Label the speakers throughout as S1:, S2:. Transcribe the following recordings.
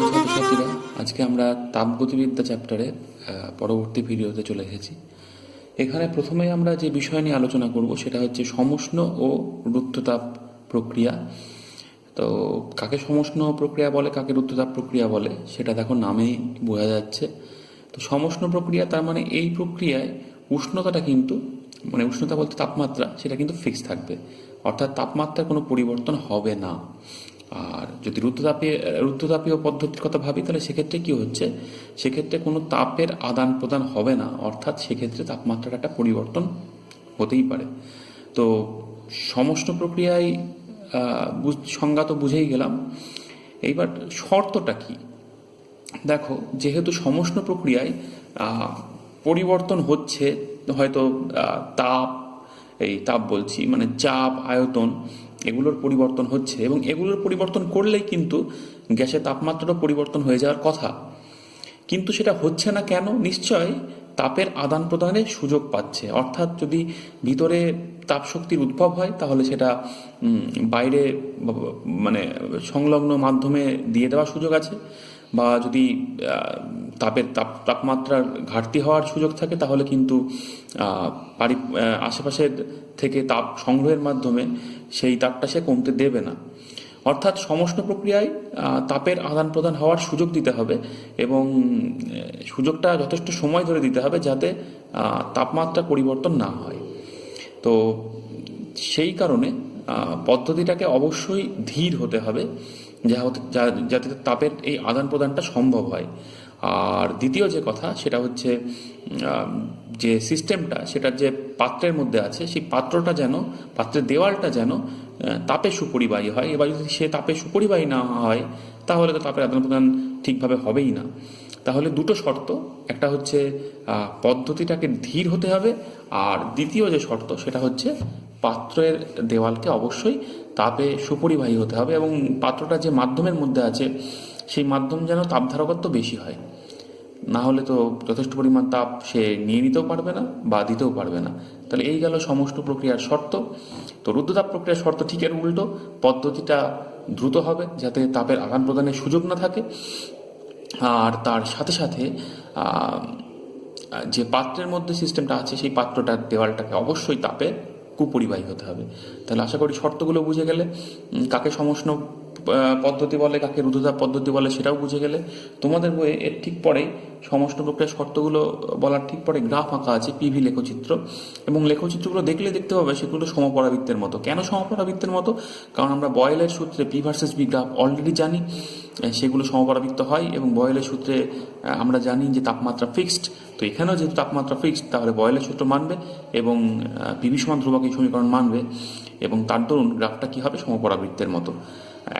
S1: ছাত্রছাত্রীরা, আজকে আমরা তাপগতিবিদ্যা চ্যাপ্টারে পরবর্তী ভিডিওতে চলে এসেছি। এখানে প্রথমেই আমরা যে বিষয় নিয়ে আলোচনা করব সেটা হচ্ছে সমষ্ণ ও রুদ্ধতাপ প্রক্রিয়া। তো কাকে সমষ্ণ প্রক্রিয়া বলে, কাকে রুদ্ধতাপ প্রক্রিয়া বলে, সেটা দেখো নামেই বোঝা যাচ্ছে। তো সমষ্ণ প্রক্রিয়া তার মানে এই প্রক্রিয়ায় উষ্ণতাটা কিন্তু, মানে উষ্ণতা বলতে তাপমাত্রা, সেটা কিন্তু ফিক্স থাকবে, অর্থাৎ তাপমাত্রার কোনো পরিবর্তন হবে না। আর যদি রুদ্ধতাপীয় পদ্ধতির কথা ভাবি, তাহলে সেক্ষেত্রে কি হচ্ছে, সেক্ষেত্রে কোনো তাপের আদান প্রদান হবে না, অর্থাৎ সেক্ষেত্রে তাপমাত্রার একটা পরিবর্তন হতেই পারে। তো সমষ্ণ প্রক্রিয়ায় সংজ্ঞা তো বুঝেই গেলাম। এইবার শর্তটা কি দেখো, যেহেতু সমষ্ণ প্রক্রিয়ায় পরিবর্তন হচ্ছে, হয়তো তাপ বলছি মানে চাপ, আয়তন, এগুলোর পরিবর্তন হচ্ছে, এবং এগুলোর পরিবর্তন করলেই কিন্তু গ্যাসের তাপমাত্রারও পরিবর্তন হয়ে যাওয়ার কথা। কিন্তু সেটা হচ্ছে না কেন? নিশ্চয় তাপের আদান প্রদানের সুযোগ পাচ্ছে। অর্থাৎ যদি ভিতরে তাপ শক্তির উদ্ভব হয়, তাহলে সেটা বাইরে মানে সংলগ্ন মাধ্যমে দিয়ে দেওয়ার সুযোগ আছে, বা যদি তাপমাত্রার ঘাটতি হওয়ার সুযোগ থাকে, তাহলে কিন্তু আশেপাশের থেকে তাপ সংগ্রহের মাধ্যমে সেই তাপটা সে কমতে দেবে না। অর্থাৎ সমষ্ণ প্রক্রিয়ায় তাপের আদান প্রদান হওয়ার সুযোগ দিতে হবে, এবং সুযোগটা যথেষ্ট সময় ধরে দিতে হবে, যাতে তাপমাত্রা পরিবর্তন না হয়। তো সেই কারণে পদ্ধতিটাকে অবশ্যই ধীর হতে হবে, যাতে তাপের এই আদান প্রদানটা সম্ভব হয়। আর দ্বিতীয় যে কথা, সেটা হচ্ছে যে সিস্টেমটা, সেটার যে পাত্রের মধ্যে আছে, সেই পাত্রের দেওয়ালটা যেন তাপে সুপরিবাহী হয়। এবার যদি সে তাপে সুপরিবাহী না হয়, তাহলে তো তাপের আদান প্রদান ঠিকভাবে হবেই না। তাহলে দুটো শর্ত, একটা হচ্ছে পদ্ধতিটাকে ধীর হতে হবে, আর দ্বিতীয় যে শর্ত সেটা হচ্ছে পাত্রের দেওয়ালকে অবশ্যই তাপে সুপরিবাহী হতে হবে, এবং পাত্রটা যে মাধ্যমের মধ্যে আছে, সেই মাধ্যম যেন তাপধারকত্ব বেশি হয়। না হলে তো যথেষ্ট পরিমাণ তাপ সে নিয়ে নিতেও পারবে না বা দিতেও পারবে না। তাহলে এই গেল সমষ্ণ প্রক্রিয়ার শর্ত। তো রুদ্ধতাপ প্রক্রিয়ার শর্ত ঠিক এর উল্টো, পদ্ধতিটা দ্রুত হবে যাতে তাপের আদান প্রদানের সুযোগ না থাকে, আর তার সাথে সাথে যে পাত্রের মধ্যে সিস্টেমটা আছে, সেই পাত্রটার দেওয়ালটাকে অবশ্যই তাপে কুপরিবাহী হতে হবে। তাহলে আশা করি শর্তগুলো বুঝে গেলে, কাকে সমষ্ণ পদ্ধতি বলে, কাকে রুদ্ধতাপ পদ্ধতি বলে, সেটাও বুঝে গেলে। তোমাদের বইয়ে এর ঠিক পরে সমষ্ণ প্রক্রিয়ার শর্তগুলো বলার ঠিক পরে গ্রাফ আঁকা আছে, পিভি লেখচিত্র, এবং লেখচিত্রগুলো দেখতে হবে সেগুলো সমপরাবৃত্তের মতো। কেন সমপরাবৃত্তের মতো? কারণ আমরা বয়েলের সূত্রে P versus V graph already জানি, সেগুলো সমপরাবৃত্ত হয়, এবং বয়েলের সূত্রে আমরা জানি যে তাপমাত্রা ফিক্সড। তো এখানেও যেহেতু তাপমাত্রা ফিক্সড, তাহলে বয়েলের সূত্র মানবে, এবং পিভি সমান ধ্রুবক এই সমীকরণ মানবে, এবং তার দরুন গ্রাফটা কী হবে, সমপরাবৃত্তের মতো।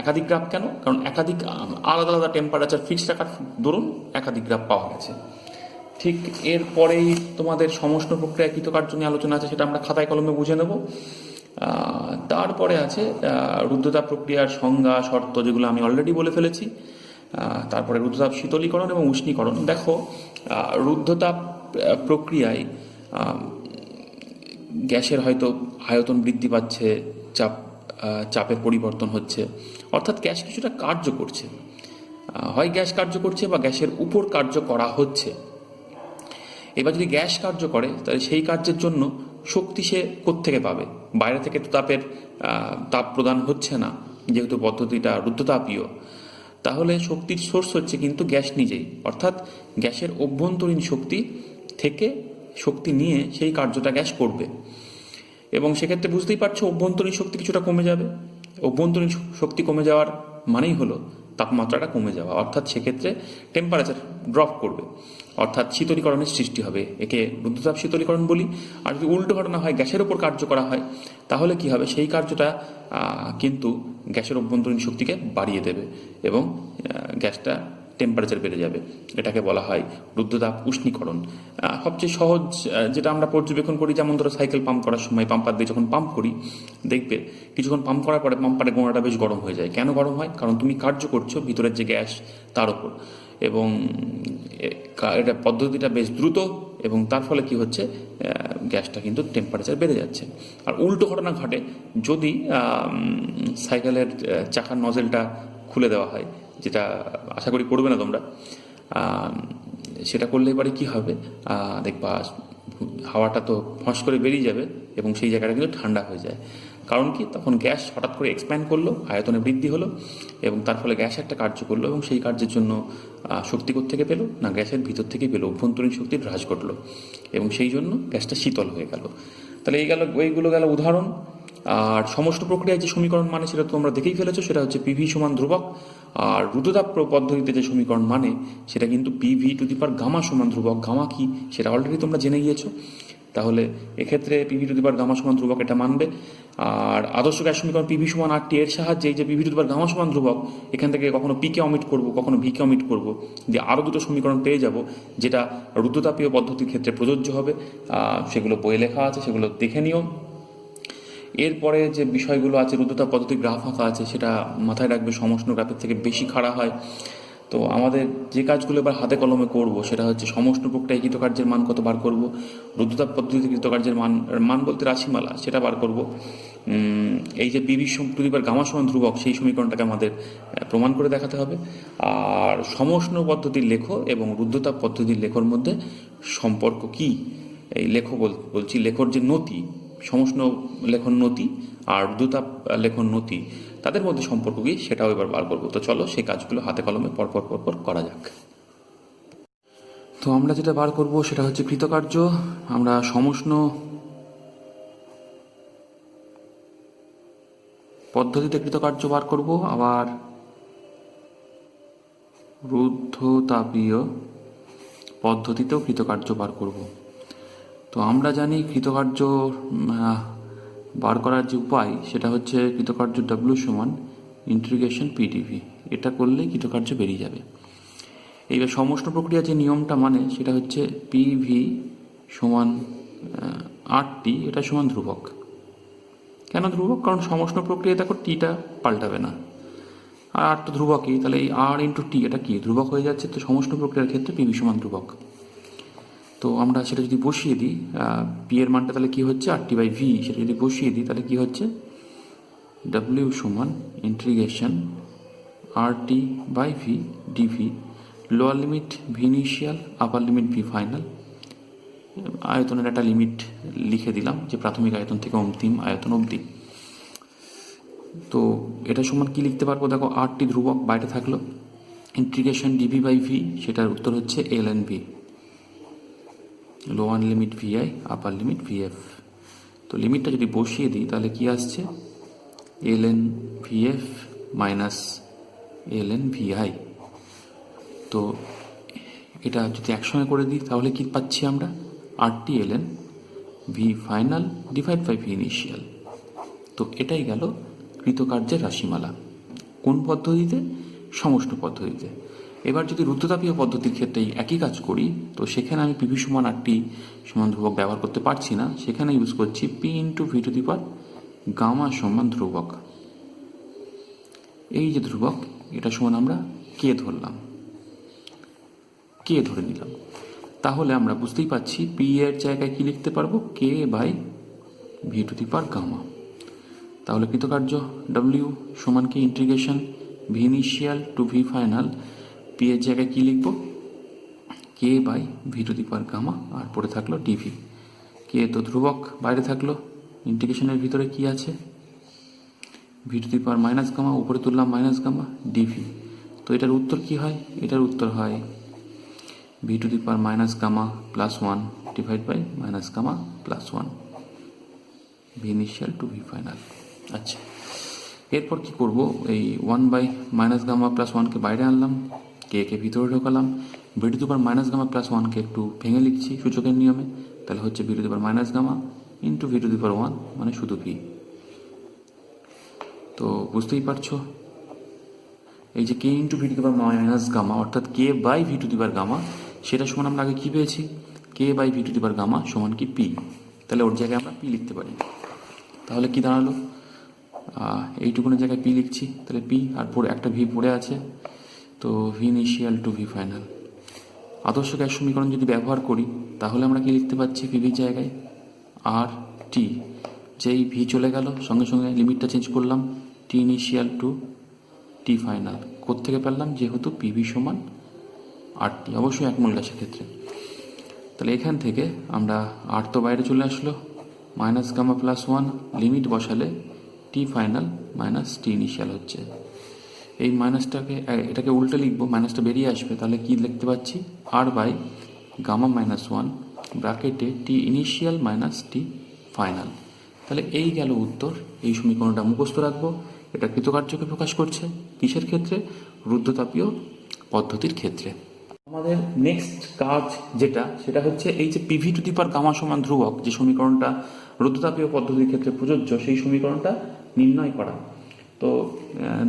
S1: একাধিক গ্রাফ কেন? কারণ একাধিক আলাদা আলাদা টেম্পারেচার ফিক্সড রাখার দরুন একাধিক গ্রাফ পাওয়া গেছে। ঠিক এরপরেই তোমাদের সমষ্ণ প্রক্রিয়া কৃতকার্য নিয়ে আলোচনা আছে, সেটা আমরা খাতায় কলমে বুঝে নেব। তারপরে আছে রুদ্ধতাপ প্রক্রিয়ার সংজ্ঞা, শর্ত, যেগুলো আমি অলরেডি বলে ফেলেছি। তারপরে রুদ্ধতাপ শীতলীকরণ এবং উষ্ণীকরণ। দেখো, রুদ্ধতাপ প্রক্রিয়ায় গ্যাসের হয়তো আয়তন বৃদ্ধি পাচ্ছে, চাপের পরিবর্তন হচ্ছে, অর্থাৎ গ্যাস কিছুটা কার্য করছে, হয় গ্যাস কার্য করছে বা গ্যাসের উপর কার্য করা হচ্ছে। এবার যদি গ্যাস কার্য করে, তাহলে সেই কার্যের জন্য শক্তি সে কোত্থেকে পাবে? বাইরে থেকে তো তাপ প্রদান হচ্ছে না, যেহেতু পদ্ধতিটা রুদ্ধতাপীয়। তাহলে শক্তির সোর্স হচ্ছে কিন্তু গ্যাস নিজেই, অর্থাৎ গ্যাসের অভ্যন্তরীণ শক্তি থেকে শক্তি নিয়ে সেই কার্যটা গ্যাস করবে। এবং সেক্ষেত্রে বুঝতেই পারছো, অভ্যন্তরীণ শক্তি কিছুটা কমে যাবে। অভ্যন্তরীণ শক্তি কমে যাওয়ার মানেই হলো তাপমাত্রাটা কমে যাওয়া, অর্থাৎ সেক্ষেত্রে টেম্পারেচার ড্রপ করবে, অর্থাৎ শীতলীকরণের সৃষ্টি হবে। একে রুদ্ধতাপ শীতলীকরণ বলি। আর যদি উল্টো ঘটনা হয়, গ্যাসের ওপর কার্য করা হয়, তাহলে কি হবে, সেই কার্যটা কিন্তু গ্যাসের অভ্যন্তরীণ শক্তিকে বাড়িয়ে দেবে, এবং গ্যাসটা টেম্পারেচার বেড়ে যাবে। এটাকে বলা হয় রুদ্ধতাপ উষ্ণীকরণ। সবচেয়ে সহজ যেটা আমরা পর্যবেক্ষণ করি, যেমন ধরো সাইকেল পাম্প করার সময় পাম্পার দিয়ে যখন পাম্প করি, দেখবে কিছুক্ষণ পাম্প করার পরে পাম্পারের গোড়াটা বেশ গরম হয়ে যায়। কেন গরম হয়? কারণ তুমি কার্য করছো ভিতরের যে গ্যাস তার উপর, এবং এটা পদ্ধতিটা বেশ দ্রুত, এবং তার ফলে কি হচ্ছে, গ্যাসটা কিন্তু টেম্পারেচার বেড়ে যাচ্ছে। আর উল্টো ঘটনা ঘটে যদি সাইকেলের চাকার নজেলটা খুলে দেওয়া হয়, যেটা আশা করি করবে না তোমরা। সেটা করলে এবারে কি হবে, দেখবা হাওয়াটা তো ফস করে বেরিয়ে যাবে এবং সেই জায়গাটা কিন্তু ঠান্ডা হয়ে যায়। কারণ কি, তখন গ্যাস হঠাৎ করে এক্সপ্যান্ড করলো, আয়তনে বৃদ্ধি হলো এবং তার ফলে গ্যাস একটা কার্য করলো এবং সেই কার্যের জন্য শক্তি থেকে পেলো না, গ্যাসের ভিতর থেকে পেলো, অভ্যন্তরীণ শক্তির হ্রাস ঘটলো এবং সেই জন্য গ্যাসটা শীতল হয়ে গেল। তাহলে এইগুলো গেল উদাহরণ। আর সমষ্ণ প্রক্রিয়ায় যে সমীকরণ মানে সেটা তো তোমরা দেখেই ফেলেছো, সেটা হচ্ছে পিভি সমান ধ্রুবক। আর রুদ্রতাপ পদ্ধতিতে যে সমীকরণ মানে সেটা কিন্তু PV to the power gamma সমান ধ্রুবক। গামা কি সেটা অলরেডি তোমরা জেনে গিয়েছো। তাহলে এক্ষেত্রে PV to the power gamma সমান ধ্রুবক এটা মানবে। আর আদর্শ গ্যাস সমীকরণ পিভি সমান আরটি এর সাহায্যে এই যে PV to the power gamma সমান ধ্রুবক, এখান থেকে কখনো পিকে অমিট করব, কখনো ভিকে অমিট করব, দিয়ে আরও দুটো সমীকরণ পেয়ে যাব যেটা রুদ্রতাপীয় পদ্ধতির ক্ষেত্রে প্রযোজ্য হবে। সেগুলো বইয়ে লেখা আছে, সেগুলো দেখে নিও। এরপরে যে বিষয়গুলো আছে, রুদ্রতাপ পদ্ধতির গ্রাফ আঁকা আছে, সেটা মাথায় রাখবে, সমষ্ণ গ্রাফের থেকে বেশি খাড়া হয়। তো আমাদের যে কাজগুলো এবার হাতে কলমে করব সেটা হচ্ছে সমষ্ণ প্রক্রিয়ায় কৃতকার্যের মান কত বার করব, রুদ্রতাপ পদ্ধতিতে কৃতকার্যের মান বলতে রাশিমালা সেটা বার করব। এই যে PV to the power gamma সমান ধ্রুবক সেই সমীকরণটাকে আমাদের প্রমাণ করে দেখাতে হবে। আর সমষ্ণ পদ্ধতির লেখো এবং রুদ্রতাপ পদ্ধতির লেখোর মধ্যে সম্পর্ক কি, এই লেখো বলছি লেখোর যে নতি, সমষ্ণ লেখন নতি আর রুদ্রতাপ লেখন নতি, তাদের মধ্যে সম্পর্ক কি সেটাও এবার বার করবো। তো চলো সেই কাজগুলো হাতে কলমে পরপর করা যাক। তো আমরা যেটা বার করব সেটা হচ্ছে কৃতকার্য। আমরা সমষ্ণ পদ্ধতিতে কৃতকার্য বার করব, আবার রুদ্ধতাপীয় পদ্ধতিতেও কৃতকার্য বার করব। তো আমরা জানি কৃতকার্য বার করার যে উপায় সেটা হচ্ছে কৃতকার্য ডাব্লিউ সমান ইন্টিগ্রেশন পিডিভি। এটা করলেই কৃতকার্য বেরিয়ে যাবে। এইবার সমষ্ণ প্রক্রিয়া যে নিয়মটা মানে সেটা হচ্ছে পিভি সমান আরটি, এটা সমান ধ্রুবক। কেন ধ্রুবক? কারণ সমষ্ণ প্রক্রিয়া দেখো টিটা পাল্টাবে না, আর আর তো ধ্রুবকই, তাহলে এই আর ইন্টু টি এটা কি ধ্রুবক হয়ে যাচ্ছে। তো সমষ্ণ প্রক্রিয়ার ক্ষেত্রে পিভি সমান ধ্রুবক। তো আমরা সেটা যদি বসিয়ে দিই, পি এর মানটা তাহলে কি হচ্ছে আর টি বাই ভি, সেটা যদি বসিয়ে দিই তাহলে কি হচ্ছে ডাব্লিউ সমান integration R T by V dV, lower limit V initial, upper limit V final. আয়তনের একটা লিমিট লিখে দিলাম যে প্রাথমিক আয়তন থেকে অন্তিম আয়তন অবধি। তো এটা সমান কি লিখতে পারবো, দেখো আর টি ধ্রুবক বাইরে থাকলো, ইন্টিগ্রেশন ডিভি বাই ভি, সেটার উত্তর হচ্ছে L N V, lower limit VI, upper limit VF. তো লিমিটটা যদি বসিয়ে দিই তাহলে কি আসছে, L N VF minus L N VI. তো এটা যদি একসঙ্গে করে দিই তাহলে কি পাচ্ছি আমরা, R T L N V final divide by V initial. তো এটাই গেল কৃতকার্যের রাশিমালা। কোন পদ্ধতিতে? সমষ্ণ পদ্ধতিতে। এবার যদি রুদ্রতাপীয় পদ্ধতির ক্ষেত্রে একই কাজ করি, তো সেখানে আমি পিভি সমান আরটি সমান ধ্রুবক ব্যবহার করতে পারছি না, সেখানে ইউজ করছি P into V to the power gamma সমান ধ্রুবক। এই যে ধ্রুবক, এটা সমান আমরা কে ধরলাম, কে ধরে নিলাম। তাহলে আমরা বুঝতেই পাচ্ছি পি এর জায়গায় কি লিখতে পারবো, K by V to the power gamma. তাহলে কৃতকার্য ডব্লিউ সমান কি integration V initial to V final, P এর জায়গায় কি লিখব, K by V to the power gamma, আর পরে থাকলো ডিভি। কে তো ধ্রুবক বাইরে থাকলো, ইন্টিগ্রেশনের ভিতরে কি আছে, V to the power minus gamma, উপরে তুললাম মাইনাস গামা ডিভি। তো এটার উত্তর কি হয়, এটার উত্তর হয় V to the power minus gamma plus one divide by minus gamma plus one, V initial to V final. আচ্ছা, এরপর কি করব, এই one by minus gamma plus ওয়ানকে বাইরে আনলাম, কে ভিতরে ঢোকালাম, V to the power minus gamma plus ওয়ানকে একটু ভেঙে লিখছি সূচকের নিয়মে, তাহলে হচ্ছে V to the power minus gamma into V to the power one, মানে শুধু ভি। তো বুঝতেই পারছো এই যে K into V to the power minus gamma অর্থাৎ K by V to the power gamma, সেটা সমান আমরা আগে কী পেয়েছি, K by V to the power gamma সমান কি পি। তাহলে ওর জায়গায় আমরা পি লিখতে পারি। তাহলে কি দাঁড়ালো, এইটুকুনের জায়গায় পি লিখছি, তাহলে পি আর পরে একটা ভি পড়ে আছে, তো V initial to V final. আদর্শ গ্যাস সমীকরণ যদি ব্যবহার করি তাহলে আমরা কি লিখতে পাচ্ছি পিভির জায়গায় আর টি, যেই ভি চলে গেল সঙ্গে সঙ্গে লিমিটটা চেঞ্জ করলাম, টি ইনিশিয়াল টু টি ফাইনাল। কোত্থেকে পেলাম? যেহেতু পিভি সমান আর টি, অবশ্যই একমোল গ্যাসের ক্ষেত্রে। তাহলে এখান থেকে আমরা আর তো বাইরে চলে আসলো, minus gamma plus one, limit বসালে T final minus T initial হচ্ছে। এই মাইনাসটাকে এটাকে উল্টে লিখবো, মাইনাসটা বেরিয়ে আসবে, তাহলে কি লিখতে পাচ্ছি? R by gamma minus one ব্র্যাকেটে T initial minus T final. তাহলে এই গেল উত্তর। এই সমীকরণটা মুখস্থ রাখবো। এটা কৃতকার্যকে প্রকাশ করছে কিসের ক্ষেত্রে? রুদ্ধতাপীয় পদ্ধতির ক্ষেত্রে। আমাদের নেক্সট কাজ যেটা, সেটা হচ্ছে এই যে PV to the power gamma সমান ধ্রুবক, যে সমীকরণটা রুদ্ধতাপীয় পদ্ধতির ক্ষেত্রে প্রযোজ্য, সেই সমীকরণটা নির্ণয় করা। তো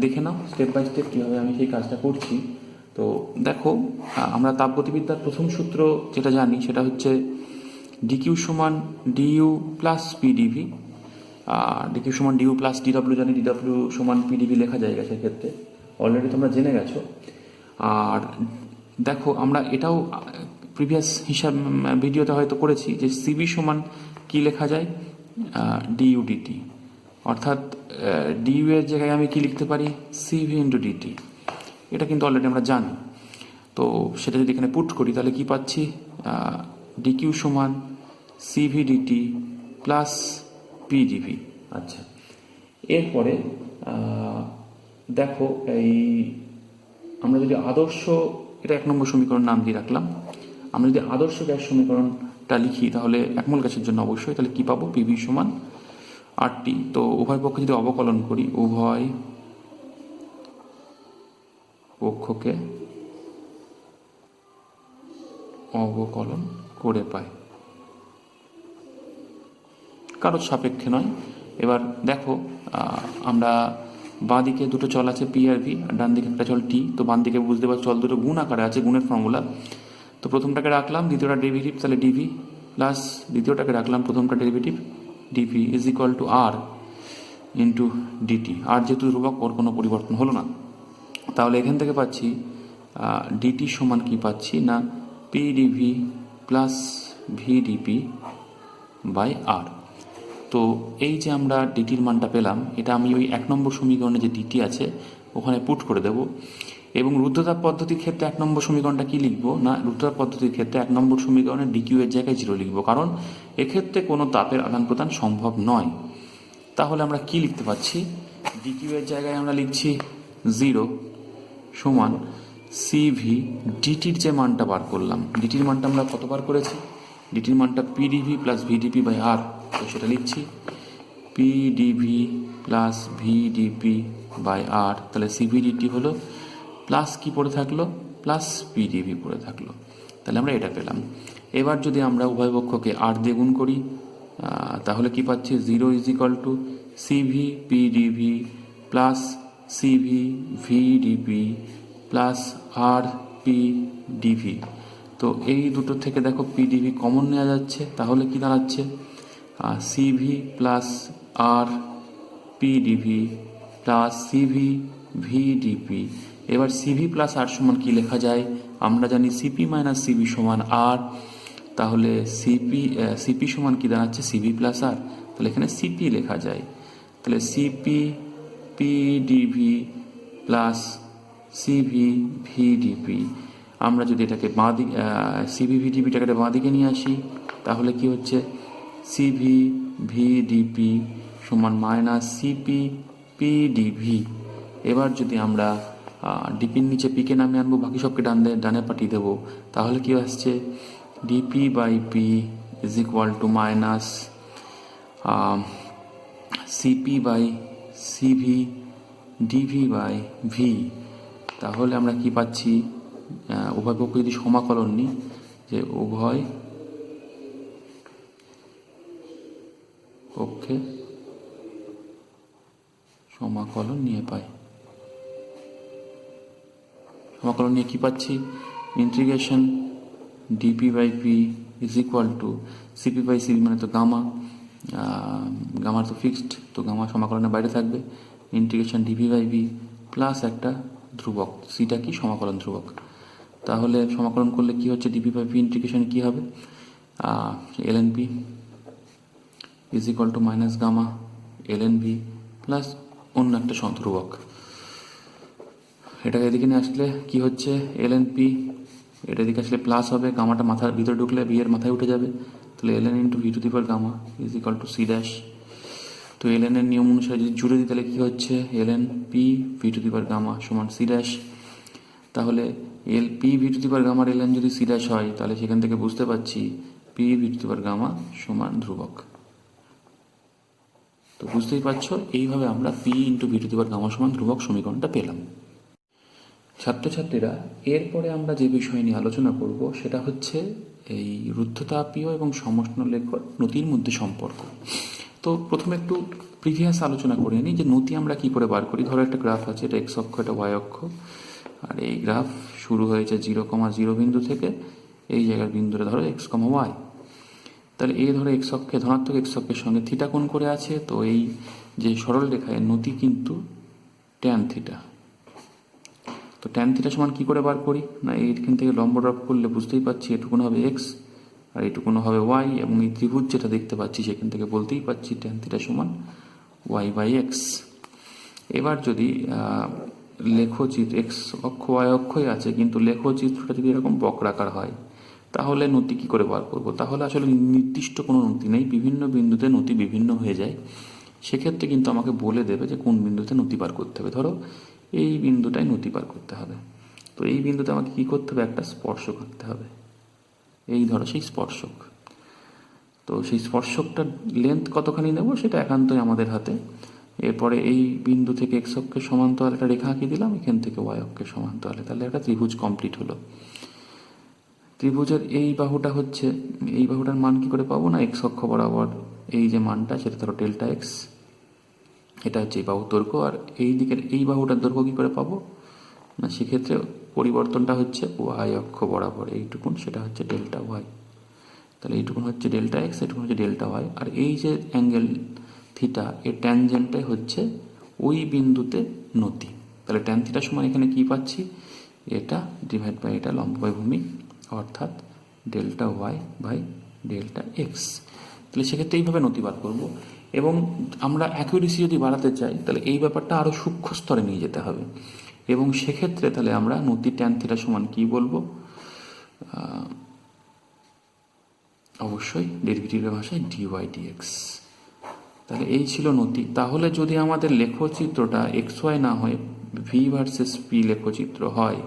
S1: দেখে নাও স্টেপ বাই স্টেপ কীভাবে আমি সেই কাজটা করছি। তো দেখো, আমরা তাপগতিবিদ্যার প্রথম সূত্র যেটা জানি সেটা হচ্ছে ডিকিউ সমান ডিইউ প্লাস পিডিভি। ডিকিউ সমান ডিইউ প্লাস ডিডব্লিউ জানি, ডিডব্লিউ সমান পিডিভি লেখা যায় গ্যাসের ক্ষেত্রে, অলরেডি তোমরা জেনে গেছো। আর দেখো, আমরা এটাও প্রিভিয়াস হিসাব ভিডিওতে হয়তো করেছি যে সিবি সমান কি লেখা যায়? ডিইউ ডিটি, অর্থাৎ ডিইউ এর জায়গায় আমি কি লিখতে পারি? CV into dT. এটা কিন্তু অলরেডি আমরা জানি। তো সেটা যদি এখানে পুট করি তাহলে কি পাচ্ছি? ডিকিউ সমান সিভি ডিটি প্লাস পিডিভি। আচ্ছা, এরপরে দেখো, এই আমরা যদি আদর্শ, এটা 1 নম্বর সমীকরণ নাম দিয়ে রাখলাম। আমরা যদি আদর্শ গ্যাস সমীকরণটা লিখি তাহলে একমোল গ্যাসের জন্য অবশ্যই, তাহলে কি পাবো? পিভি সমান আর টি। তো উভয় পক্ষে যদি অবকলন করি, উভয় পক্ষকে অবকলন করে পাই, কারোর সাপেক্ষে নয়। এবার দেখো, আমরা বাঁ দিকে দুটো চল আছে পি আর ভি, আর ডান দিকে একটা চল টি। তো বাঁ দিকে বুঝতে পারছি চল দুটো গুণ আকারে আছে, গুণের ফর্মুলা। তো প্রথমটাকে রাখলাম, দ্বিতীয়টা ডেরিভেটিভ, তাহলে ডিভি প্লাস দ্বিতীয়টাকে রাখলাম, প্রথমটা derivative, dV is equal to R into dT. আর যেহেতু ধ্রুবক, ওর কোনো পরিবর্তন হলো না। তাহলে এখান থেকে পাচ্ছি ডিটি সমান কি পাচ্ছি না, পিডিভি প্লাস ভিডিপি বাই আর। তো এই যে আমরা ডিটির মানটা পেলাম, এটা আমি ওই 1 নম্বর সমীকরণে যে ডিটি আছে ওখানে পুট করে দেব। এবং রুদ্ধতাপ পদ্ধতির ক্ষেত্রে 1 নম্বর সমীকরণটা কি লিখবো না, রুদ্ধতাপ পদ্ধতির ক্ষেত্রে 1 নম্বর সমীকরণে ডিকিউ এর জায়গায় 0 লিখবো, কারণ এক্ষেত্রে কোনো তাপের আদান প্রদান সম্ভব নয়। তাহলে আমরা কি লিখতে পাচ্ছি? ডিকিউ এর জায়গায় আমরা লিখছি 0 সমান সিভি ডিটির যে মানটা বার করলাম, ডিটির মানটা আমরা কত বার করেছি? ডিটির মানটা পিডিভি প্লাস ভিডিপি বাই আর। তো সেটা লিখছি পিডিভি প্লাস ভিডিপি বাই আর। তাহলে সিভিডিটি হলো প্লাস কি পড়ে থাকলো? প্লাস পিডিভি পড়ে থাকলো। তাহলে আমরা এটা পেলাম। এবার যদি আমরা উভয় পক্ষকে আর দিয়ে গুণ করি তাহলে কি পাচ্ছি? 0 is equal to CV PdV plus CV VdP plus R PdV. তো এই দুটো থেকে দেখো পিডিভি কমন নেওয়া যাচ্ছে, তাহলে কি দাঁড়াচ্ছে? CV plus R PDV plus CV VDP. এবার সিভি প্লাস আর সমান কি লেখা যায়? আমরা জানি সিপি মাইনাস সিভি সমান আর। তাহলে সিপি সমান কি দাঁড়াচ্ছে? সিভি প্লাস আর। তাহলে এখানে সিপি লেখা যায়। তাহলে CP PDV plus CV VDP. আমরা যদি এটাকে বাঁ দিকে সিভি ভিডিপিটাকে বাঁ দিকে নিয়ে আসি তাহলে কি হচ্ছে? সিভি ভিডিপি সমান মাইনাস সিপি পিডিভি। এবার যদি আমরা ডিপির নিচে পিকে নামে আনবো, বাকি সবকে ডানে পাঠিয়ে দেবো, তাহলে কি আসছে? DP by P is equal to minus CP by CV dV by V. তাহলে আমরা কি পাচ্ছি? উভয় পক্ষ যদি সমাকলন নিই, যে উভয় পক্ষে সমাকলন নিয়ে পাই, সমাকলন নিয়ে কি পাচ্ছি? Integration dP by P is equal to CP by CV, মানে তো গামা, গামার তো ফিক্সড, তো গামা সমাকলনের বাইরে থাকবে, integration dP by V plus একটা ধ্রুবক, সিটা কি? সমাকলন ধ্রুবক। তাহলে সমাকলন করলে কি হচ্ছে, ডিপি বাই পি ইন্টিগ্রেশন কি হবে, LN P is equal to minus gamma LN V plus অন্য একটা ধ্রুবক। এটাকে এদিকে নিয়ে আসলে কি হচ্ছে, এলএন পি, এটা এদিকে আসলে প্লাস হবে, গামাটা মাথার ভিতরে ঢুকলে বি এর মাথায় উঠে যাবে, তাহলে LN into V to the power gamma is equal to C dash. তো এলএন এর নিয়ম অনুসারে যদি জুড়ে দিই তাহলে কি হচ্ছে, LN P V to the power gamma সমান সি ড্যাশ। তাহলে L P V to the power গামার এলএন যদি সি ড্যাশ হয়, তাহলে সেখান থেকে বুঝতে পারছি P V to the power gamma সমান ধ্রুবক। তো বুঝতেই পারছো, এইভাবে আমরা P into V to the power gamma সমান ধ্রুবক সমীকরণটা পেলাম। ছাত্রছাত্রীরা, এরপরে আমরা যে বিষয় নিয়ে আলোচনা করব সেটা হচ্ছে এই রুদ্ধতাপীয় এবং সমষ্ণলেখ নতির মধ্যে সম্পর্ক। তো প্রথমে একটু প্রিভিয়াস আলোচনা করে নিই যে নতি আমরা কি করে বার করি। ধরো একটা গ্রাফ আছে, এটা এক্স অক্ষ, এটা ওয়াই অক্ষ, আর এই গ্রাফ শুরু হয়েছে 0,0 বিন্দু থেকে, এই জায়গার বিন্দুটা ধরো এক্স কমা ওয়াই। তাহলে এই ধরো এক্স অক্ষে, ধনাত্মক এক্স অক্ষের সঙ্গে থিটা কোণ করে আছে, তো এই যে সরল রেখায় নতি কিন্তু ট্যান থিটা। তো ট্যান থিটা সমান কি করে বার করি না, এইখান থেকে লম্ব ড্রপ করলে বুঝতেই পারছি এটুকুন হবে এক্স আর এইটুকুন হবে ওয়াই, এবং এই ত্রিভুজ যেটা দেখতে পাচ্ছি সেখান থেকে বলতেই পারছি ট্যান থিটা সমান ওয়াই বাই এক্স। এবার যদি লেখচিত্র, এক্স অক্ষ ওয়াই অক্ষই আছে কিন্তু লেখচিত্রটা যদি এরকম বক্রাকার হয়, তাহলে নতি কি করে বার করব। তাহলে আসলে নির্দিষ্ট কোনো নতি নেই, বিভিন্ন বিন্দুতে নতি বিভিন্ন হয়ে যায়। সেক্ষেত্রে কিন্তু আমাকে বলে দেবে যে কোন বিন্দুতে নতি বার করতে হবে। ধরো এই বিন্দুটাই নতি বার করতে হবে, তো এই বিন্দুতে আমাকে কি করতে হবে, একটা স্পর্শক আঁকতে হবে। এই ধরো সেই স্পর্শক, তো সেই স্পর্শকটার লেন্থ কতখানি নেব সেটা একান্তই আমাদের হাতে। এরপরে এই বিন্দু থেকে এক্স অক্ষের সমান্তরাল একটা রেখা আঁকিয়ে দিলাম, এখান থেকে ওয়াই অক্ষের সমান্তরালে, তাহলে একটা ত্রিভুজ কমপ্লিট হলো। ত্রিভুজের এই বাহুটা হচ্ছে, এই বাহুটার মান কি করে পাবো না, এক্স অক্ষ বরাবর এই যে মানটা সেটা ধরো ডেল্টা এক্স, এটা হচ্ছে এই বাহুর দৈর্ঘ্য। আর এই দিকের এই বাহুটার দৈর্ঘ্য কি করে পাবো না, সেক্ষেত্রে পরিবর্তনটা হচ্ছে ওয়াই অক্ষ বরাবর এইটুকুন, সেটা হচ্ছে ডেল্টা ওয়াই। তাহলে এইটুকুন হচ্ছে ডেল্টা এক্স, এইটুকুন হচ্ছে ডেল্টা ওয়াই। আর এই যে অ্যাঙ্গেল থিটা, এর ট্যানজেন্টটাই হচ্ছে ওই বিন্দুতে নতি। তাহলে ট্যান থিটা সমান এখানে কি পাচ্ছি, এটা ডিভাইড বাই এটা লম্ব বাই ভূমি, অর্থাৎ delta Y by delta X. তাহলে সেক্ষেত্রে এইভাবে নতি বার করবো। এবং আমরা অ্যাকুরেসি যদি বাড়াতে চাই তাহলে এই ব্যাপারটা আরও সূক্ষ্ম স্তরে নিয়ে যেতে হবে, এবং সেক্ষেত্রে তাহলে আমরা নতি ট্যান থিটা সমান কি বলবো, অবশ্যই ডেরিভেটিভের ভাষায় ডিওয়াই ডিএক্স। তাহলে এই ছিল নতি। তাহলে যদি আমাদের লেখচিত্রটা এক্স ওয়াই না হয়ে ভি ভার্সেস পি লেখচিত্র হয়,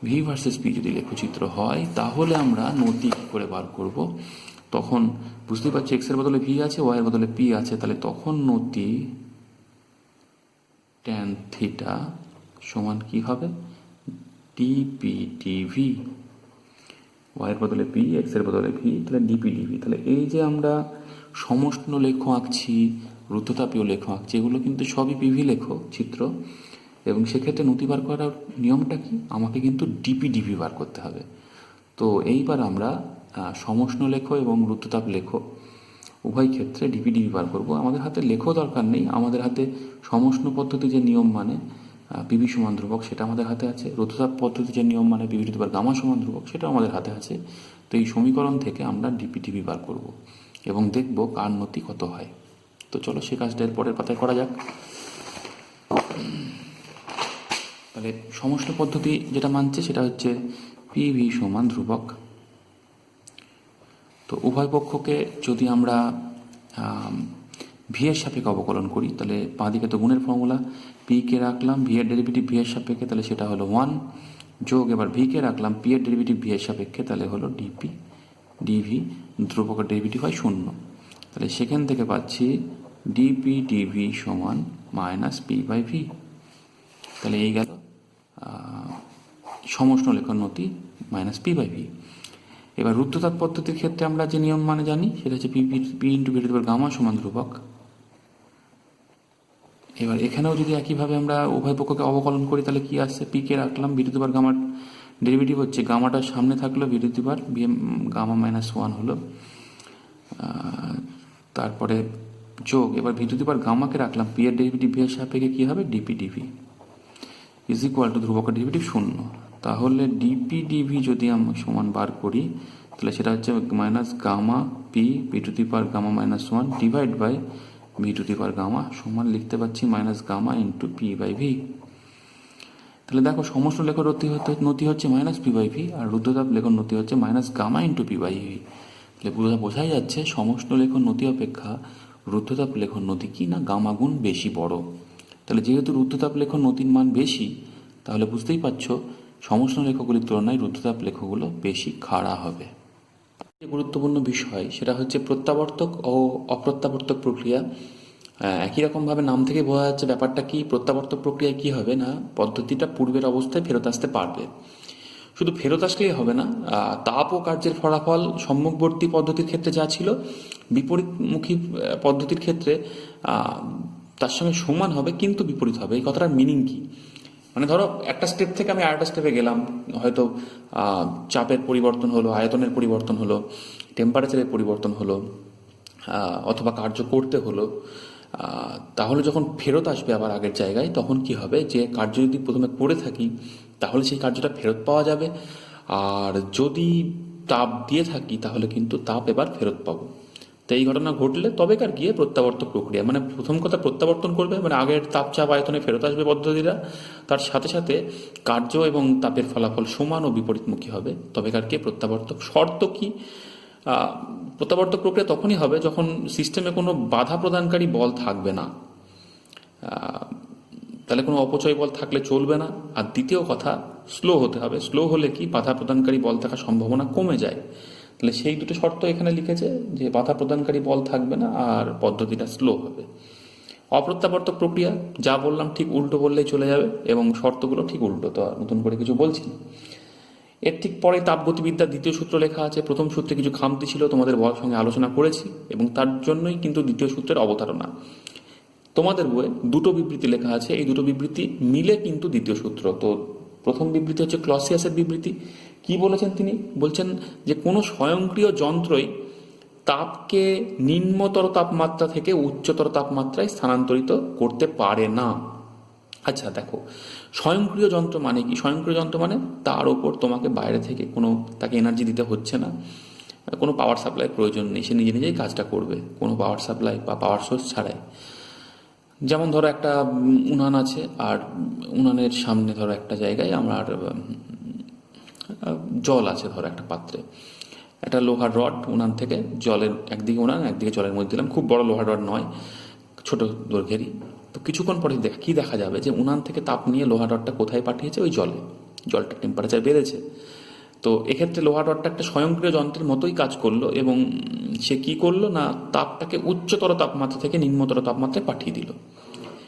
S1: ভি ভার্সেস পি যদি লেখচিত্র হয়, তাহলে আমরা নতি কী করে বার করব। তখন বুঝতেই পারছি এক্স এর বদলে ভি আছে, ওয়াই এর বদলে পি আছে, তাহলে তখন নতি ট্যান থিটা সমান কি হবে, ডিপি ডিভি। ওয়াই এর বদলে পি, এক্স এর বদলে ভি, তাহলে ডিপি ডিভি। তাহলে এই যে আমরা সমষ্ণ লেখ আঁকছি, রুদ্ধতাপীয় লেখ আঁকছি, এগুলো কিন্তু সবই পিভি লেখ চিত্র। এবং সেক্ষেত্রে নতি বার করার নিয়মটা কি, আমাকে কিন্তু ডিপি ডিভি বার করতে হবে। তো এইবার আমরা সমষ্ণ লেখ এবং রুদ্ধতাপ লেখ উভয় ক্ষেত্রে ডিপি ডিভি বার করবো। আমাদের হাতে লেখও দরকার নেই, আমাদের হাতে সমষ্ণ পদ্ধতি যে নিয়ম মানে পিভি সমান ধ্রুবক সেটা আমাদের হাতে আছে, রুদ্ধতাপ পদ্ধতি যে নিয়ম মানে PV to the power gamma সমান ধ্রুবক সেটাও আমাদের হাতে আছে। তো এই সমীকরণ থেকে আমরা ডিপি ডিভি বার করব এবং দেখব কার নতি কত হয়। তো চলো সে কাজটা এর পরের পাতায় করা যাক। তাহলে সমষ্ণ পদ্ধতি যেটা মানছে সেটা হচ্ছে পিভি সমান ধ্রুবক। তো উভয় পক্ষকে যদি আমরা ভি এর সাপেক্ষে অবকলন করি, তাহলে বাঁদিকে তো গুণের ফর্মুলা, পি কে রাখলাম ভি এর ডেরিভেটিভ ভি এর সাপেক্ষে, তাহলে সেটা হলো 1 যোগ এবার ভি কে রাখলাম পি এর ডেরিভেটিভ ভি এর সাপেক্ষে, তাহলে হলো ডিপি ডিভি, ধ্রুবকের ডেরিভেটিভ হয় 0। তাহলে সেখান থেকে পাচ্ছি ডিপি ডিভি সমান মাইনাস পি বাই ভি। তাহলে এই গেল সমষ্ণ লেখার নতি মাইনাস পি বাই ভি। এবার রুদ্ধতাপ পদ্ধতির ক্ষেত্রে আমরা যে নিয়ম মানে জানি সেটা হচ্ছে P into V to the power gamma সমান ধ্রুবক। এবার এখানেও যদি একইভাবে আমরা উভয় পক্ষকে অবকলন করি তাহলে কি আসছে, পি কে রাখলাম ভি টু দি পাওয়ার গামার ডেরিভেটিভ হচ্ছে গামাটার সামনে থাকলো V to the power gamma minus 1 হলো, তারপরে যোগ এবার ভি টু দি পাওয়ার গামাকে রাখলাম পি এর ডেরিভেটিভ ভি এর সাপেক্ষে কি হবে dP dV is equal to ধ্রুবকের ডেরিভেটিভ 0। তাহলে ডিপি ডিভি যদি আমরা সমান বার করি, তাহলে সেটা হচ্ছে minus gamma P P to the power gamma minus one divide by V to the power gamma সমান লিখতে পাচ্ছি minus gamma into P by V. তাহলে দেখো সমস্ত লেখক নতি হচ্ছে মাইনাস পি বাই ভি, আর রুদ্ধতাপ লেখন নতি হচ্ছে minus gamma into P by V. তাহলে বোঝাই যাচ্ছে সমস্ত লেখন নতি অপেক্ষা রুদ্ধতাপ লেখন নতি কি না গামা গুণ বেশি বড়। তাহলে যেহেতু রুদ্ধতাপ লেখন নতির মান বেশি, তাহলে বুঝতেই পারছো সমস্ত লেখকগুলির তুলনায় রুদ্ধতাপ লেখগুলো বেশি খাড়া হবে। যে গুরুত্বপূর্ণ বিষয় সেটা হচ্ছে প্রত্যাবর্তক ও অপ্রত্যাবর্তক প্রক্রিয়া। একই রকমভাবে নাম থেকে বোঝা যাচ্ছে ব্যাপারটা কি। প্রত্যাবর্তক প্রক্রিয়ায় কি হবে না, পদ্ধতিটা পূর্বের অবস্থায় ফেরত আসতে পারবে। শুধু ফেরত আসলেই হবে না, তাপ ও কার্যের ফলাফল সম্মুখবর্তী পদ্ধতির ক্ষেত্রে যা ছিল বিপরীতমুখী পদ্ধতির ক্ষেত্রে তার সঙ্গে সমান হবে, কিন্তু বিপরীত হবে। এই কথাটার মিনিং কি? মানে ধরো একটা স্টেপ থেকে আমি আরেকটা স্টেপে গেলাম, হয়তো চাপের পরিবর্তন হলো, আয়তনের পরিবর্তন হলো, টেম্পারেচারের পরিবর্তন হলো, অথবা কার্য করতে হলো। তাহলে যখন ফেরত আসবে আবার আগের জায়গায়, তখন কি হবে, যে কার্য যদি প্রথমে করে থাকি তাহলে সেই কার্যটা ফেরত পাওয়া যাবে, আর যদি তাপ দিয়ে থাকি তাহলে কিন্তু তাপ এবার ফেরত পাবো। তো এই ঘটনা ঘটলে তবেকার গিয়ে প্রত্যাবর্তক প্রক্রিয়া, মানে প্রথম কথা প্রত্যাবর্তন করবে, মানে আগের তাপ চাপ আয়তনে ফেরত আসবে পদ্ধতিটা, তার সাথে সাথে কার্য এবং তাপের ফলাফল সমান ও বিপরীতমুখী হবে, তবেকার গিয়ে প্রত্যাবর্তক। শর্ত কি? প্রত্যাবর্তক প্রক্রিয়া তখনই হবে যখন সিস্টেমে কোনো বাধা প্রদানকারী বল থাকবে না, তাহলে কোনো অপচয় বল থাকলে চলবে না। আর দ্বিতীয় কথা, স্লো হতে হবে। স্লো হলে কি, বাধা প্রদানকারী বল থাকার সম্ভাবনা কমে যায়। তাহলে সেই দুটো শর্ত এখানে লিখেছে, যে বাধা প্রদানকারী বল থাকবে না আর পদ্ধতিটা স্লো হবে। অপ্রত্যাবর্তক প্রক্রিয়া যা বললাম ঠিক উল্টো বললেই চলে যাবে, এবং শর্তগুলো ঠিক উল্টো, তো নতুন করে কিছু বলছি না। এর ঠিক পরে তাপগতিবিদ্যার দ্বিতীয় সূত্র লেখা আছে। প্রথম সূত্রে কিছু খামতি ছিল, তোমাদের সঙ্গে আলোচনা করেছি, এবং তার জন্যই কিন্তু দ্বিতীয় সূত্রের অবতারণা। তোমাদের বইয়ে দুটো বিবৃতি লেখা আছে, এই দুটো বিবৃতি মিলে কিন্তু দ্বিতীয় সূত্র। তো প্রথম বিবৃতি হচ্ছে ক্লসিয়াসের বিবৃতি। কি বলেছেন তিনি? বলছেন যে কোনো স্বয়ংক্রিয় যন্ত্রই তাপকে নিম্নতর তাপমাত্রা থেকে উচ্চতর তাপমাত্রায় স্থানান্তরিত করতে পারে না। আচ্ছা দেখো, স্বয়ংক্রিয় যন্ত্র মানে কি? স্বয়ংক্রিয় যন্ত্র মানে তার ওপর তোমাকে বাইরে থেকে কোনো তাকে এনার্জি দিতে হচ্ছে না, কোনো পাওয়ার সাপ্লাই প্রয়োজন নেই, সে নিজে নিজেই কাজটা করবে কোনো পাওয়ার সাপ্লাই বা পাওয়ার সোর্স ছাড়াই। যেমন ধরো একটা উনান আছে, আর উনানের সামনে ধরো একটা জায়গায় আমার জল আছে, ধরো একটা পাত্রে একটা লোহার রড, উনান থেকে জলের একদিকে উনান একদিকে জলের মধ্যে দিলাম, খুব বড় লোহার রড নয়, ছোট দৈর্ঘ্যেরই। তো কিছুক্ষণ পরে কি দেখা যাবে, যে উনান থেকে তাপ নিয়ে লোহার রডটা কোথায় পাঠিয়েছে? ওই জলে। জলটার টেম্পারেচার বেড়েছে। তো এক্ষেত্রে লোহার রডটা একটা স্বয়ংক্রিয় যন্ত্রের মতোই কাজ করলো, এবং সে কি করলো না, তাপটাকে উচ্চতর তাপমাত্রা থেকে নিম্নতর তাপমাত্রায় পাঠিয়ে দিল।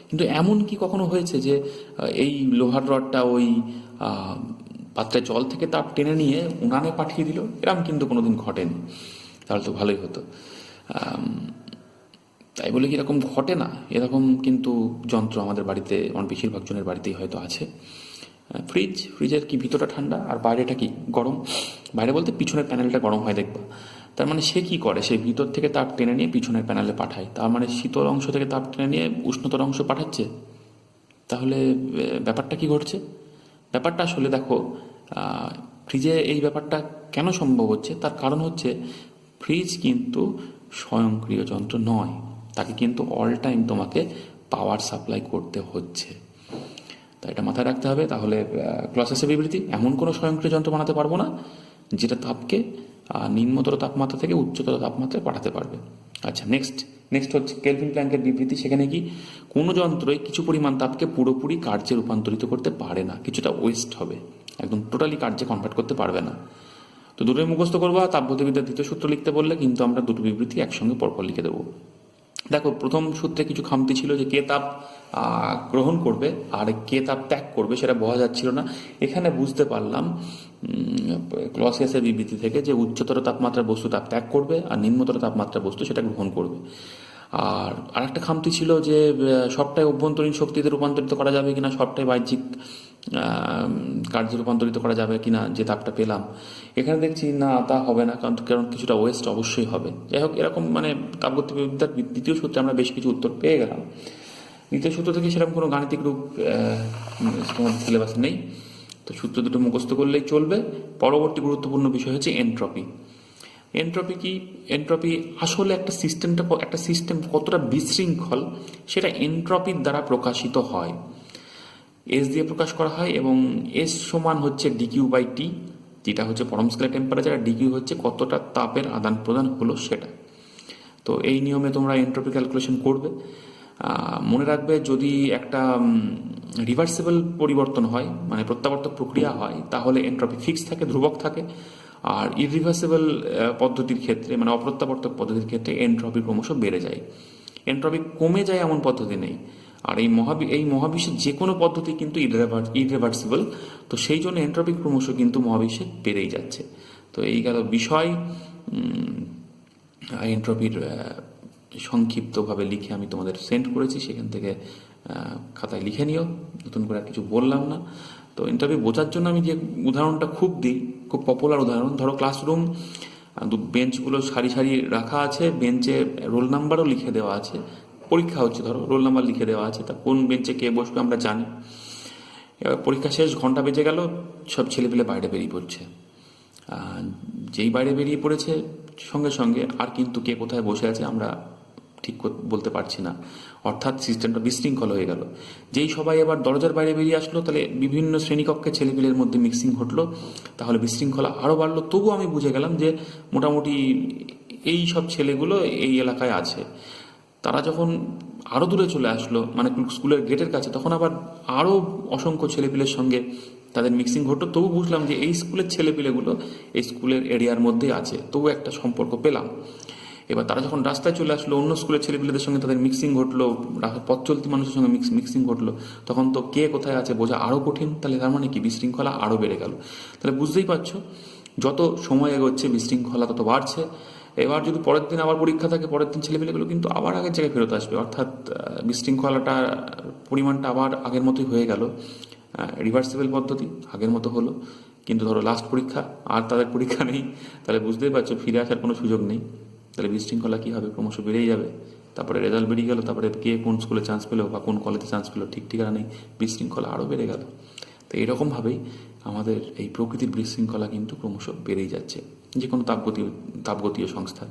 S1: কিন্তু এমন কি কখনো হয়েছে যে এই লোহার রডটা ওই পাত্রে জল থেকে তাপ টেনে নিয়ে উনানে পাঠিয়ে দিল? এরকম কিন্তু কোনোদিন ঘটেনি। তাহলে তো ভালোই হতো। তাই বলে কি এরকম ঘটে না? এরকম কিন্তু যন্ত্র আমাদের বাড়িতে, বেশিরভাগ জনের বাড়িতেই হয়তো আছে। ফ্রিজের কি ভিতরটা ঠান্ডা আর বাইরেটা কি গরম? বাইরে বলতে পিছনের প্যানেলটা গরম হয় দেখবা। তার মানে সে কি করে, সে ভিতর থেকে তাপ টেনে নিয়ে পিছনের প্যানেলে পাঠায়। তার মানে শীতল অংশ থেকে তাপ টেনে নিয়ে উষ্ণতর অংশ পাঠাচ্ছে। তাহলে ব্যাপারটা কি ঘটছে? ব্যাপারটা আসলে দেখো, ফ্রিজে এই ব্যাপারটা কেন সম্ভব হচ্ছে, তার কারণ হচ্ছে ফ্রিজ কিন্তু স্বয়ংক্রিয় যন্ত্র নয়, তাকে কিন্তু অল টাইম তোমাকে পাওয়ার সাপ্লাই করতে হচ্ছে। তাই এটা মাথায় রাখতে হবে। তাহলে ক্লসিয়াসের বিবৃতি, এমন কোনো স্বয়ংক্রিয় যন্ত্র বানাতে পারবো না যেটা তাপকে নিম্নতর তাপমাত্রা থেকে উচ্চতর তাপমাত্রায় পাঠাতে পারবে। আচ্ছা, নেক্সট হচ্ছে কেলভিন প্ল্যাঙ্কের বিবৃতি। সেখানে কি, কোনো যন্ত্রই কিছু পরিমাণ তাপকে পুরোপুরি কার্যে রূপান্তরিত করতে পারে না, কিছুটা ওয়েস্ট হবে, একদম টোটালি কার্যে কনভার্ট করতে পারবে না। তো দুটোই মুখস্থ করবো। তাপগতিবিদ্যার দ্বিতীয় সূত্র লিখতে বললে কিন্তু আমরা দুটো বিবৃতি একসঙ্গে পরপর লিখে দেবো। দেখো, প্রথম সূত্রে কিছু খামতি ছিল, যে কে তাপ গ্রহণ করবে আর কে তাপ ত্যাগ করবে সেটা বোঝা যাচ্ছিল না। এখানে বুঝতে পারলাম ক্লসিয়াসের বিবৃতি থেকে, যে উচ্চতর তাপমাত্রার বস্তু তাপ ত্যাগ করবে আর নিম্নতর তাপমাত্রার বস্তু সেটা গ্রহণ করবে। আর আরেকটা খামতি ছিল, যে সবটাই অভ্যন্তরীণ শক্তিতে রূপান্তরিত করা যাবে কিনা, সবটাই বাহ্যিক কার্যে রূপান্তরিত করা যাবে কিনা, যে তাপটা পেলাম। এখানে দেখছি না, তা হবে না, কারণ কিছুটা ওয়েস্ট অবশ্যই হবে। যাই হোক, এরকম মানে তাপগতিবিদ্যার দ্বিতীয় সূত্রে আমরা বেশ কিছু উত্তর পেয়ে গেলাম। দ্বিতীয় সূত্র থেকে সেরকম কোনো গাণিতিক রূপ সিলেবাসে নেই। তো সূত্র দুটো মুখস্থ করলেই চলবে। পরবর্তী গুরুত্বপূর্ণ বিষয় হচ্ছে এনট্রপি। এনট্রপি কি? এনট্রপি আসলে একটা সিস্টেম কতটা বিশৃঙ্খল সেটা এনট্রপির দ্বারা প্রকাশিত হয়। এস দিয়ে প্রকাশ করা হয় এবং এস সমান হচ্ছে ডিকিউ বাই টি, যেটা হচ্ছে পরম স্কেলের টেম্পারেচার, আর ডিকিউ হচ্ছে কতটা তাপের আদান প্রদান হলো সেটা। তো এই নিয়মে তোমরা এনট্রপি ক্যালকুলেশন করবে। মনে রাখবে যদি একটা রিভার্সিবল পরিবর্তন হয়, মানে প্রত্যাবর্তক প্রক্রিয়া হয়, তাহলে এনট্রপি ফিক্স থাকে, ধ্রুবক থাকে। আর ইরিভার্সিবল পদ্ধতির ক্ষেত্রে, মানে অপ্রত্যাবর্তক পদ্ধতির ক্ষেত্রে এনট্রপি ক্রমশ বেড়ে যায়। এনট্রপি কমে যায় এমন পদ্ধতি নেই। আর এই মহাবিশ্বের যে কোনো পদ্ধতি কিন্তু ইরিভার্সিবল। তো সেই জন্য এনট্রপি ক্রমশ কিন্তু মহাবিশ্বে বেড়েই যাচ্ছে। তো এই গেল বিষয়। এনট্রপির সংক্ষিপ্তভাবে লিখে আমি তোমাদের সেন্ড করেছি, সেখান থেকে খাতায় লিখে নিও, নতুন করে আর কিছু বললাম না। তো এনট্রপি বোঝার জন্য আমি যে উদাহরণটা খুব দিই, খুব পপুলার উদাহরণ, ধরো ক্লাসরুম, বেঞ্চগুলো সারি সারি রাখা আছে, বেঞ্চে রোল নাম্বারও লিখে দেওয়া আছে, পরীক্ষা হচ্ছে, ধরো রোল নাম্বার লিখে দেওয়া আছে, তা কোন বেঞ্চে কে বসবে আমরা জানি। এবার পরীক্ষা শেষ, ঘন্টা বেজে গেল, সব ছেলেপেলে বাইরে বেরিয়ে পড়ছে। যেই বাইরে বেরিয়ে পড়েছে সঙ্গে সঙ্গে আর কিন্তু কে কোথায় বসে আছে আমরা ঠিক বলতে পারছি না, অর্থাৎ সিস্টেমটা বিশৃঙ্খল হয়ে গেল। যেই সবাই এবার দরজার বাইরে বেরিয়ে আসলো, তাহলে বিভিন্ন শ্রেণীকক্ষে ছেলেপিলের মধ্যে মিক্সিং ঘটলো, তাহলে বিশৃঙ্খলা আরও বাড়লো। তবু আমি বুঝে গেলাম যে মোটামুটি এই সব ছেলেগুলো এই এলাকায় আছে। তারা যখন আরও দূরে চলে আসলো, মানে স্কুলের গেটের কাছে, তখন আবার আরও অসংখ্য ছেলেপিলের সঙ্গে তাদের মিক্সিং ঘটলো। তবু বুঝলাম যে এই স্কুলের ছেলেপিলেগুলো এই স্কুলের এরিয়ার মধ্যেই আছে, তবু একটা সম্পর্ক পেলাম। এবার তারা যখন রাস্তায় চলে আসলো, অন্য স্কুলের ছেলেপিলেদের সঙ্গে তাদের মিক্সিং ঘটলো, পথ চলতি মানুষের সঙ্গে মিক্সিং ঘটলো, তখন তো কে কোথায় আছে বোঝা আরও কঠিন। তাহলে তার মানে কি, বিশৃঙ্খলা আরও বেড়ে গেল। তাহলে বুঝতেই পারছো, যত সময় এগোচ্ছে বিশৃঙ্খলা তত বাড়ছে। এবার যদি পরের দিন আবার পরীক্ষা থাকে, পরের দিন ছেলেপিলেগুলো কিন্তু আবার আগের জায়গায় ফেরত আসবে, অর্থাৎ বিশৃঙ্খলাটার পরিমাণটা আবার আগের মতোই হয়ে গেল। রিভার্সিবল পদ্ধতি আগের মতো হলো, কিন্তু ধরো লাস্ট পরীক্ষা, আর তাদের পরীক্ষা নেই, তাহলে বুঝতেই পারছো ফিরে আসার কোনো সুযোগ নেই। তাহলে বিশৃঙ্খলা কী হবে, ক্রমশ বেড়েই যাবে। তারপরে রেজাল্ট বেরিয়ে গেল, তারপরে কে কোন স্কুলে চান্স পেলো বা কোন কলেজে চান্স পেলো ঠিক ঠিকানা নেই, বিশৃঙ্খলা আরও বেড়ে গেল। তো এরকমভাবেই আমাদের এই প্রকৃতির বিশৃঙ্খলা কিন্তু ক্রমশ বেড়েই যাচ্ছে, যে কোনো তাপগতীয় সংস্থা।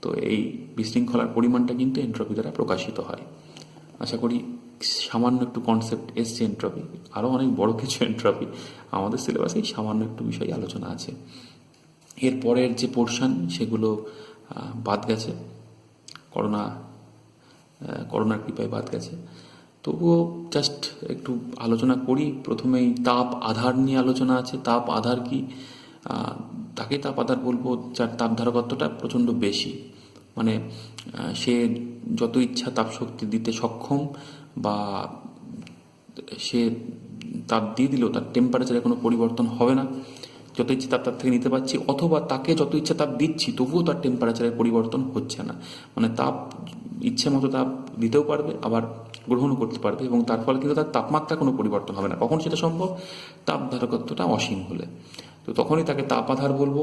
S1: তো এই বিশৃঙ্খলার পরিমাণটা কিন্তু এনট্রপি দ্বারা প্রকাশিত হয়। আশা করি সামান্য একটু কনসেপ্ট এসছে এনট্রপি, আরও অনেক বড় কিছু এনট্রপি আমাদের সিলেবাসেই সামান্য একটু বিষয় আলোচনা আছে। এর পরের যে পোর্শন সেগুলো বাদ গেছে, করোনার কৃপায় বাদ গেছে। তবুও জাস্ট একটু আলোচনা করি। প্রথমেই তাপ আধার নিয়ে আলোচনা আছে। তাপ আধার কি? তাকে তাপ আধার বলবো যার তাপ ধারকত্বটা প্রচণ্ড বেশি, মানে সে যত ইচ্ছা তাপ শক্তি দিতে সক্ষম, বা সে তাপ দিয়ে দিলেও তার টেম্পারেচারে কোনো পরিবর্তন হবে না, যত ইচ্ছে তাপ তার থেকে নিতে পারছি, অথবা তাকে যত ইচ্ছা তাপ দিচ্ছি তবুও তার টেম্পারেচারের পরিবর্তন হচ্ছে না। মানে তাপ ইচ্ছে মতো তাপ দিতেও পারবে, আবার গ্রহণও করতে পারবে, এবং তার ফলে কিন্তু তার তাপমাত্রা কোনো পরিবর্তন হবে না। কখন সেটা সম্ভব? তাপ ধারকত্বটা অসীম হলে, তো তখনই তাকে তাপ আধার বলবো।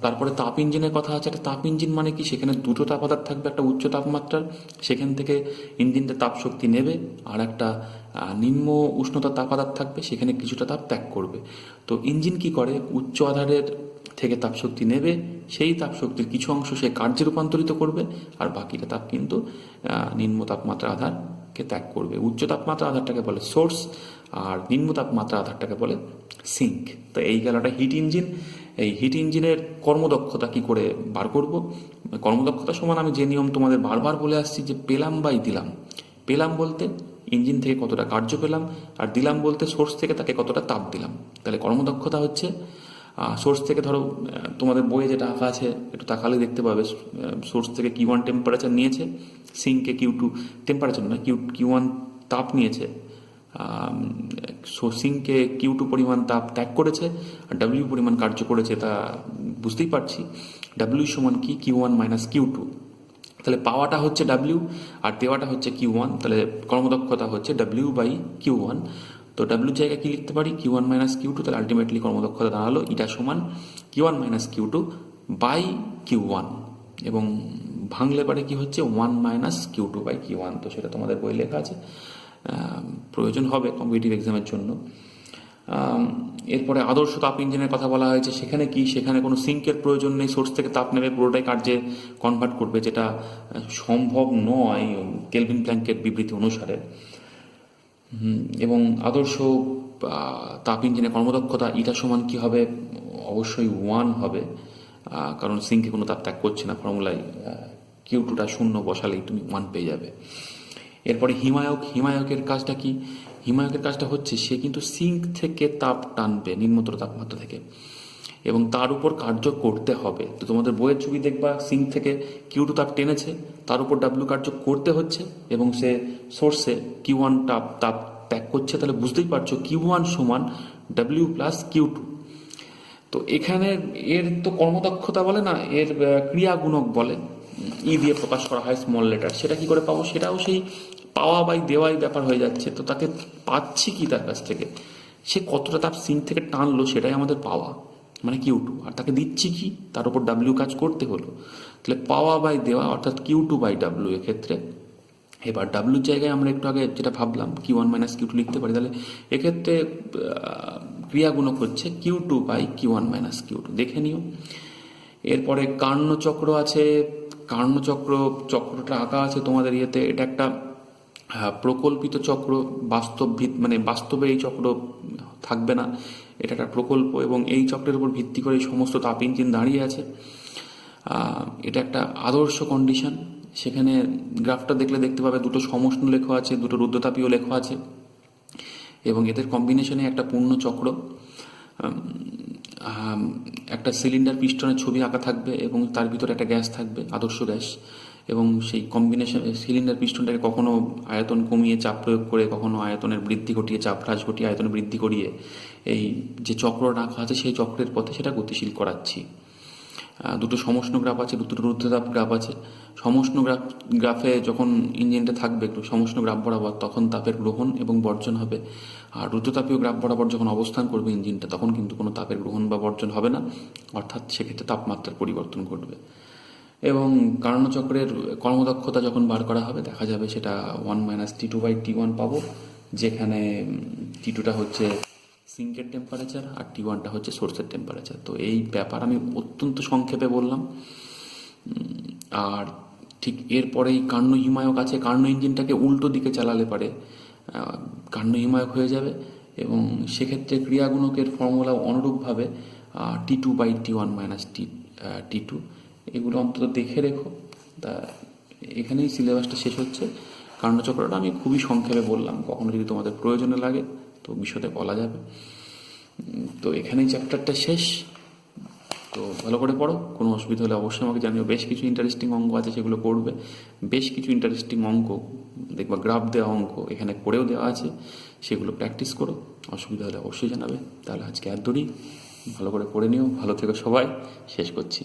S1: তারপরে তাপ ইঞ্জিনের কথা আছে। একটা তাপ ইঞ্জিন মানে কি, সেখানে দুটো তাপ আধার থাকবে, একটা উচ্চ তাপমাত্রার, সেখান থেকে ইঞ্জিনটা তাপ শক্তি নেবে, আর একটা নিম্ন উষ্ণতার তাপ আধার থাকবে, সেখানে কিছুটা তাপ ত্যাগ করবে। তো ইঞ্জিন কি করে, উচ্চ আধারের থেকে তাপ শক্তি নেবে, সেই তাপ শক্তির কিছু অংশ সে কার্যে রূপান্তরিত করবে, আর বাকিটা তাপ কিন্তু নিম্ন তাপমাত্রা আধারকে ত্যাগ করবে। উচ্চ তাপমাত্রা আধারটাকে বলে সোর্স, আর নিম্ন তাপমাত্রা আধারটাকে বলে সিঙ্ক। তো এই গেল একটা হিট ইঞ্জিন। এই হিট ইঞ্জিনের কর্মদক্ষতা কি করে বার করব? কর্মদক্ষতা সমান আমি যে নিয়ম তোমাদের বারবার বলে আসছি, যে পেলাম বাই দিলাম। পেলাম বলতে ইঞ্জিন থেকে কতটা কার্য পেলাম, আর দিলাম বলতে সোর্স থেকে তাকে কতটা তাপ দিলাম। তাহলে কর্মদক্ষতা হচ্ছে সোর্স থেকে, ধরো তোমাদের বইয়ে যেটা আঁকা আছে একটু তাকালে দেখতে পাবে, সোর্স থেকে Q1 টেম্পারেচার নিয়েছে, সিঙ্কে Q2 টেম্পারেচার না, Q1 তাপ নিয়েছে, সিঙ্কে Q2 পরিমাণ তাপ ত্যাগ করেছে, আর W পরিমাণ কার্য করেছে, তা বুঝতেই পারছি। W সমান কি, Q1 মাইনাস Q2। তাহলে পাওয়াটা হচ্ছে W আর দেওয়াটা হচ্ছে Q1, তাহলে কর্মদক্ষতা হচ্ছে W বাই Q1। তো W জায়গায় কি লিখতে পারি, Q1 মাইনাস Q2। তাহলে আলটিমেটলি কর্মদক্ষতা দাঁড়ালো এটা সমান Q1 minus Q2 by Q1, এবং ভাঙলে পারে কি হচ্ছে 1 মাইনাস Q2 বাই Q1। তো সেটা তোমাদের বই লেখা আছে, প্রয়োজন হবে কম্পিটিটিভ এক্সামের জন্য। আম, এরপরে আদর্শ তাপ ইঞ্জিনের কথা বলা হয়েছে, সেখানে কি, সেখানে কোনো সিঙ্কের প্রয়োজন নেই, সোর্স থেকে তাপ নেবে পুরোটাই কার্যে কনভার্ট করবে, যেটা সম্ভব নয় কেলভিন প্ল্যাঙ্কের বিবৃতি অনুসারে। এবং আদর্শ তাপ ইঞ্জিনের কর্মদক্ষতা ইটা সমান কি হবে, অবশ্যই 1 হবে, কারণ সিঙ্কে কোনো তাপ ত্যাগ করছে না, ফর্মুলায় Q2টা 0 বসালেই তুমি 1 পেয়ে যাবে। এরপরে হিমায়কের কাজটা কি, হিমায়কের কাজটা হচ্ছে সে কিন্তু সিঙ্ক থেকে তাপ টানবে নিম্নতর তাপমাত্রা থেকে, এবং তার উপর কার্য করতে হবে। তো তোমাদের বইয়ের ছবি দেখবা, সিঙ্ক থেকে Q2 তাপ টেনেছে, তার উপর W কার্য করতে হচ্ছে, এবং সে সোর্সে Q1 তাপ ত্যাগ করছে। তাহলে বুঝতেই পারছো Q1 সমান W প্লাস Q2। তো এখানে এর তো কর্মদক্ষতা বলে না, এর ক্রিয়া গুণক বলে, দিয়ে প্রকাশ করা হয় স্মল লেটার। সেটা কি করে পাবো, সেটাও সেই পাওয়া বাই দেওয়াই ব্যাপার হয়ে যাচ্ছে। তো তাকে পাচ্ছি কি তার কাছ থেকে, সে কতটা তাপ সিঙ্ক থেকে টানলো সেটাই আমাদের পাওয়া, মানে Q2। আর তাকে দিচ্ছি কি, তার উপর W কাজ করতে হলো। তাহলে পাওয়া বাই দেওয়া অর্থাৎ Q2 বাই W এক্ষেত্রে। এবার ডাব্লুর জায়গায় আমরা একটু আগে যেটা ভাবলাম Q1 মাইনাস Q2 লিখতে পারি, তাহলে এক্ষেত্রে ক্রিয়াগুণক হচ্ছে Q2 by Q1 minus Q2, দেখে নিও। এরপরে কার্ণচক্র আছে, চক্রটা আঁকা আছে তোমাদের ইয়েতে। এটা একটা প্রকল্পিত চক্র, মানে বাস্তবে এই চক্র থাকবে না, এটা একটা প্রকল্প, এবং এই চক্রের উপর ভিত্তি করে এই সমস্ত তাপ ইঞ্জিন দাঁড়িয়ে আছে। এটা একটা আদর্শ কন্ডিশন। সেখানে গ্রাফটা দেখলে দেখতে পাবে দুটো সমষ্ণ লেখা আছে, দুটো রুদ্রতাপীয় লেখা আছে, এবং এদের কম্বিনেশনে একটা পূর্ণ চক্র। একটা সিলিন্ডার পিস্টনের ছবি আঁকা থাকবে, এবং তার ভিতরে একটা গ্যাস থাকবে, আদর্শ গ্যাস, এবং সেই কম্বিনেশন সিলিন্ডার পিস্টনটাকে কখনো আয়তন কমিয়ে চাপ প্রয়োগ করে, কখনো আয়তনের বৃদ্ধি ঘটিয়ে, চাপ হ্রাস ঘটিয়ে আয়তন বৃদ্ধি করিয়ে এই যে চক্র রাখা আছে সেই চক্রের পথে সেটা গতিশীল করাচ্ছি। দুটো সমষ্ণ গ্রাফ আছে, দুটো রুদ্রতাপ গ্রাফ আছে। সমষ্ণ গ্রাফে যখন ইঞ্জিনটা থাকবে একটু সমষ্ণ গ্রাফ বরাবর, তখন তাপের গ্রহণ এবং বর্জন হবে। আর রুদ্রতাপীয় গ্রাফ বরাবর যখন অবস্থান করবে ইঞ্জিনটা, তখন কিন্তু কোনো তাপের গ্রহণ বা বর্জন হবে না, অর্থাৎ সেক্ষেত্রে তাপমাত্রার পরিবর্তন ঘটবে। এবং কার্ণচক্রের কর্মদক্ষতা যখন বার করা হবে, দেখা যাবে সেটা 1 মাইনাস T2 বাই T1 পাবো, যেখানে T2টা হচ্ছে সিঙ্কের টেম্পারেচার আর T1টা হচ্ছে সোর্সের টেম্পারেচার। তো এই ব্যাপার আমি অত্যন্ত সংক্ষেপে বললাম। আর ঠিক এরপরেই কার্ণ হিমায়ক আছে। কার্ণ ইঞ্জিনটাকে উল্টো দিকে চালালে পারে কার্ণ হিমায়ক হয়ে যাবে, এবং সেক্ষেত্রে ক্রিয়াগুণকের ফর্মুলা অনুরূপভাবে T2 by T1 minus T2। এগুলো অন্তত দেখে রেখো। তা এখানেই সিলেবাসটা শেষ হচ্ছে। কার্ণচক্রটা আমি খুবই সংক্ষেপে বললাম, কখনো যদি তোমাদের প্রয়োজনে লাগে তো বিশদে বলা যাবে। তো এখানেই চ্যাপ্টারটা শেষ। তো ভালো করে পড়ো, কোনো অসুবিধা হলে অবশ্যই আমাকে জানিও। বেশ কিছু ইন্টারেস্টিং অঙ্ক আছে, সেগুলো করবে। বেশ কিছু ইন্টারেস্টিং অঙ্ক দেখবা, গ্রাফ দেওয়া অঙ্ক এখানে করেও দেওয়া আছে, সেগুলো প্র্যাকটিস করো। অসুবিধা হলে অবশ্যই জানাবে। তাহলে আজকে এত দূরই, ভালো করে পড়ে নিও। ভালো থেকো সবাই, শেষ করছি।